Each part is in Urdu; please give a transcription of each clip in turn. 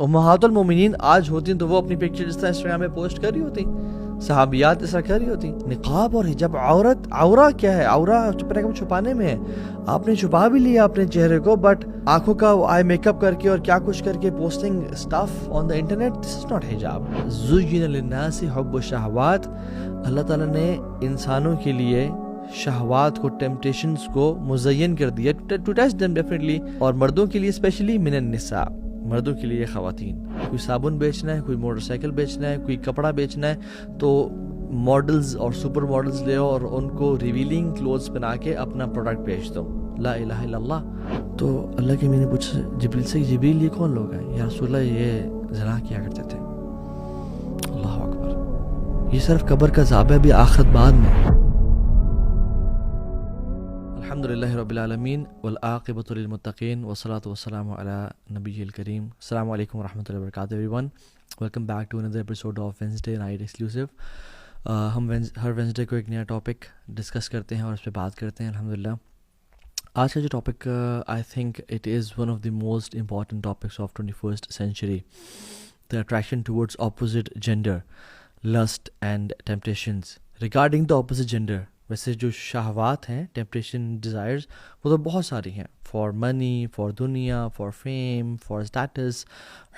امہات المومنین آج ہوتی تو وہ اپنی پکچر اس طرح انسٹاگرام میں پوسٹ کر رہی ہوتی, صحابیات اس طرح کر رہی ہوتی. نقاب اور حجاب, عورہ کیا ہے؟ عورہ چھپانے میں ہے. آپ نے چھپا بھی لیا اپنے چہرے کو, بٹ آنکھوں کا آئی میک اپ کر کے اور کیا کچھ کر کے posting stuff on the internet, this is not حجاب. زُيِّنَ لِلنَّاسِ حُبُّ الشَّهَوَاتِ, اللہ تعالیٰ نے انسانوں کے لیے شہوات کو, ٹیمپٹیشنز کو مزین کر دیا, ٹو ٹیسٹ دیم ڈیفینیٹلی. اور مردوں کے لیے اسپیشلی من النساء, مردوں کے لیے خواتین. کوئی صابن بیچنا ہے, کوئی موٹر سائیکل بیچنا ہے, کوئی کپڑا بیچنا ہے, تو ماڈلز اور سپر ماڈلز لے اور ان کو ریویلنگ کلوتھس بنا کے اپنا پروڈکٹ بیچ دو. لا الہ الا اللہ. تو اللہ کے میں نے پوچھا جبریل سے, جبریل یہ کون لوگ ہیں؟ یا رسول اللہ یہ زنا کیا کرتے تھے. اللہ اکبر, یہ صرف قبر کا عذاب ہے, ابھی آخرت بعد میں. الحمدللہ رب العالمین والعاقبۃ للمتقین والصلاۃ والسلام علی نبی الکریم. السلام علیکم ورحمۃ اللہ وبرکاتہ everyone. Welcome back to another episode of Wednesday night exclusive. ہم ہر وینسڈے کو ایک نیا ٹاپک ڈسکس کرتے ہیں اور اس پہ بات کرتے ہیں. الحمدللہ آج کا جو topic I think it is one of the most important topics of 21st century, the attraction towards opposite gender, lust and temptations. Regarding the opposite gender, ویسے جو شہوات ہیں, ٹیمپٹیشن, ڈیزائرز, وہ تو بہت ساری ہیں. فار منی, فار دنیا, فار فیم, فار اسٹیٹس,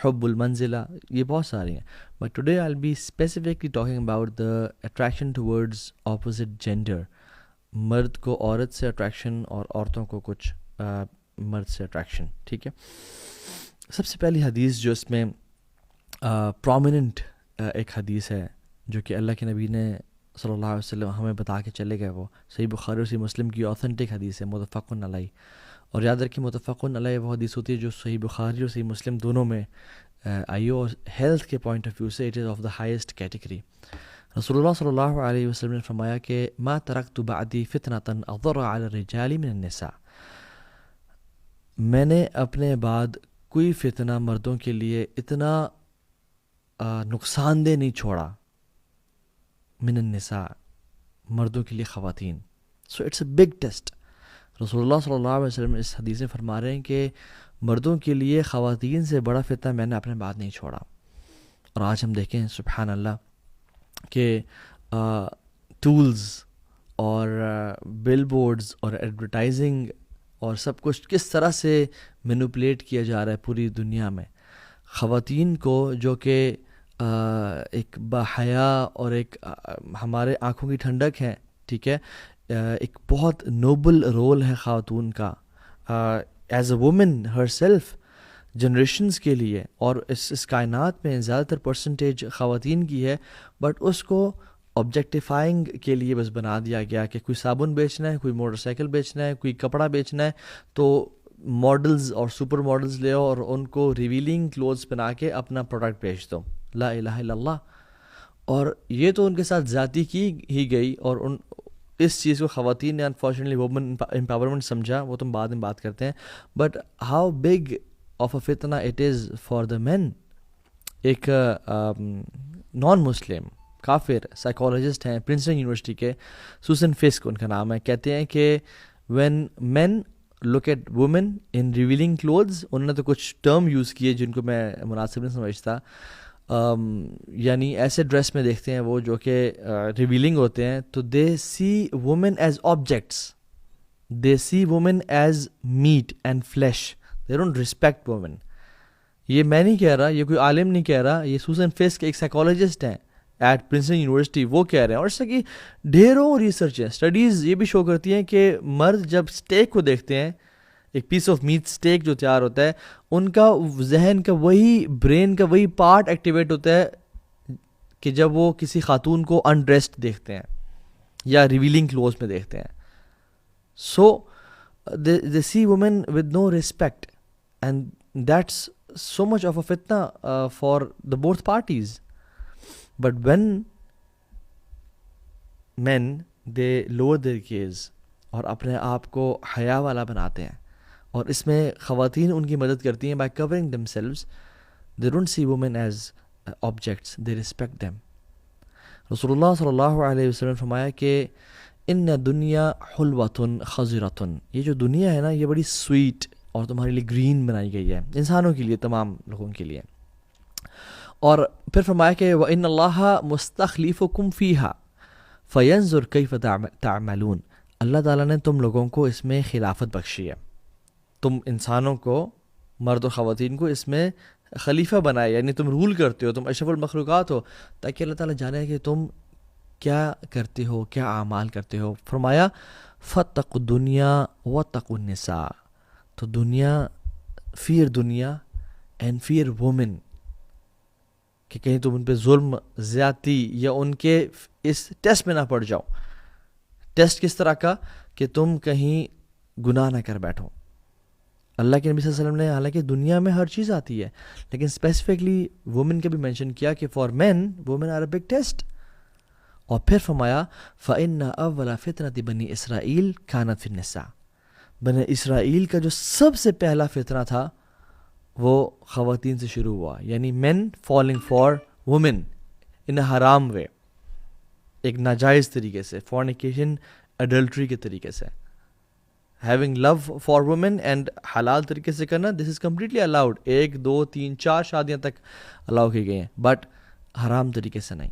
حب المنزلہ, یہ بہت ساری ہیں. But today I will be specifically talking about the attraction towards opposite gender. مرد کو عورت سے اٹریکشن اور عورتوں کو کچھ مرد سے اٹریکشن. ٹھیک ہے, سب سے پہلی حدیث جو اس میں پرومیننٹ ایک حدیث ہے جو کہ اللہ کے نبی نے صلی اللہ علیہ وسلم ہمیں بتا کے چلے گئے, وہ صحیح بخاری اور صحیح مسلم کی اوتھینٹک حدیث ہے, متفق علیہ. اور یاد رکھیں متفق علیہ وہ حدیث ہوتی ہے جو صحیح بخاری اور صحیح مسلم دونوں میں آئی ہو, اور ہیلتھ کے پوائنٹ آف ویو سے it is of the highest category. رسول اللہ صلی اللہ علیہ وسلم نے فرمایا کہ ما ترکت بعدی فتنة اضر علی الرجال من النساء, میں نے اپنے بعد کوئی فتنہ مردوں کے لیے اتنا نقصان دہ نہیں چھوڑا, من النساء, مردوں کے لیے خواتین. So it's a big test. رسول اللہ صلی اللہ علیہ وسلم اس حدیث میں فرما رہے ہیں کہ مردوں کے لیے خواتین سے بڑا فتنہ میں نے اپنے بعد نہیں چھوڑا. اور آج ہم دیکھیں سبحان اللہ کہ ٹولز اور بل بورڈز اور ایڈورٹائزنگ اور سب کچھ کس طرح سے مینوپولیٹ کیا جا رہا ہے پوری دنیا میں. خواتین کو جو کہ ایک باحیا اور ایک ہمارے آنکھوں کی ٹھنڈک ہے, ٹھیک ہے, ایک بہت نوبل رول ہے خاتون کا as a woman her self generations کے لیے. اور اس کائنات میں زیادہ تر پرسنٹیج خواتین کی ہے, بٹ اس کو آبجیکٹیفائنگ کے لیے بس بنا دیا گیا کہ کوئی صابن بیچنا ہے, کوئی موٹر سائیکل بیچنا ہے, کوئی کپڑا بیچنا ہے, تو ماڈلز اور سپر ماڈلز لے اور ان کو ریویلنگ کلوتھس بنا کے اپنا پروڈکٹ بیچ دو. لا الہ الا اللہ. اور یہ تو ان کے ساتھ زیادتی کی ہی گئی, اور اس چیز کو خواتین نے انفارچونیٹلی وومن امپاورمنٹ سمجھا, وہ تم بعد میں بات کرتے ہیں. بٹ ہاؤ بگ آف اے فتنہ اٹ از فار دا مین. ایک نان مسلم کافر سائیکالوجسٹ ہیں پرنسٹن یونیورسٹی کے, سوسن فسک ان کا نام ہے, کہتے ہیں کہ when men look at women in revealing clothes, انہوں نے تو کچھ ٹرم یوز کیے جن کو میں مناسب نہیں سمجھتا, یعنی ایسے ڈریس میں دیکھتے ہیں وہ جو کہ ریویلنگ ہوتے ہیں, تو they see women as objects, they see women as meat and flesh, they don't respect women. یہ میں نہیں کہہ رہا, یہ کوئی عالم نہیں کہہ رہا, یہ سوسن فسک ایک سائیکالوجسٹ ہیں ایٹ پرنسٹن یونیورسٹی, وہ کہہ رہے ہیں. اور اس سے کہ ڈھیروں ریسرچ ہیں, اسٹڈیز یہ بھی شو کرتی ہیں کہ مرد جب اسٹیک کو دیکھتے ہیں, ایک پیس آف میٹ اسٹیک جو تیار ہوتا ہے, ان کا ذہن کا وہی, برین کا وہی پارٹ ایکٹیویٹ ہوتا ہے کہ جب وہ کسی خاتون کو انڈریسڈ دیکھتے ہیں یا ریویلنگ کلوز میں دیکھتے ہیں. So they see women with no respect, and that's so much of a fitna for the both parties. But when men they lower their gaze اور اپنے آپ کو حیا والا بناتے ہیں, اور اس میں خواتین ان کی مدد کرتی ہیں by covering themselves, they don't see women as objects, they respect them. رسول اللہ صلی اللہ علیہ وسلم نے فرمایا کہ ان دنیا حلوۃ خضرۃ, یہ جو دنیا ہے نا یہ بڑی سویٹ اور تمہارے لیے گرین بنائی گئی ہے, انسانوں کے لیے, تمام لوگوں کے لیے. اور پھر فرمایا کہ وَإِنَّ اللَّهَ مُسْتَخْلِفُكُمْ فِيهَا فَيَنْظُرْ كَيْفَ تَعْمَلُونَ. اللہ تعالیٰ نے تم لوگوں کو اس میں خلافت بخشی ہے، تم انسانوں کو، مرد و خواتین کو اس میں خلیفہ بنائے، یعنی تم رول کرتے ہو، تم اشرف المخلوقات ہو، تاکہ اللہ تعالیٰ جانے کہ تم کیا کرتے ہو، کیا اعمال کرتے ہو. فرمایا فَاتَّقُوا الدُّنْيَا وَاتَّقُوا النِّسَاءَ. تو دنیا، فیئر دنیا اینڈ فیئر وومن، کہ کہیں تم ان پہ ظلم، زیادتی یا ان کے اس ٹیسٹ میں نہ پڑ جاؤ. ٹیسٹ کس طرح کا؟ کہ تم کہیں گناہ نہ کر بیٹھو. اللہ کے نبی صلی اللہ علیہ وسلم نے حالانکہ دنیا میں ہر چیز آتی ہے، لیکن اسپیسیفکلی وومن کا بھی مینشن کیا کہ for men women are a big test. اور پھر فرمایا فَإِنَّ أَوَّلَ فِتْنَةِ بَنِي إِسْرَائِيل كَانَتْ فِي النِّسَاءِ. بنی اسرائیل کا جو سب سے پہلا فتنہ تھا وہ خواتین سے شروع ہوا، یعنی مین فالنگ فار وومن ان اے حرام وے، ایک ناجائز طریقے سے، فورنیکیشن، اڈلٹری کے طریقے سے. Having love for women and حلال طریقے سے کرنا، دس از کمپلیٹلی الاؤڈ. 1 2 3 4 شادیاں تک الاؤ کی گئی ہیں، بٹ حرام طریقے سے نہیں.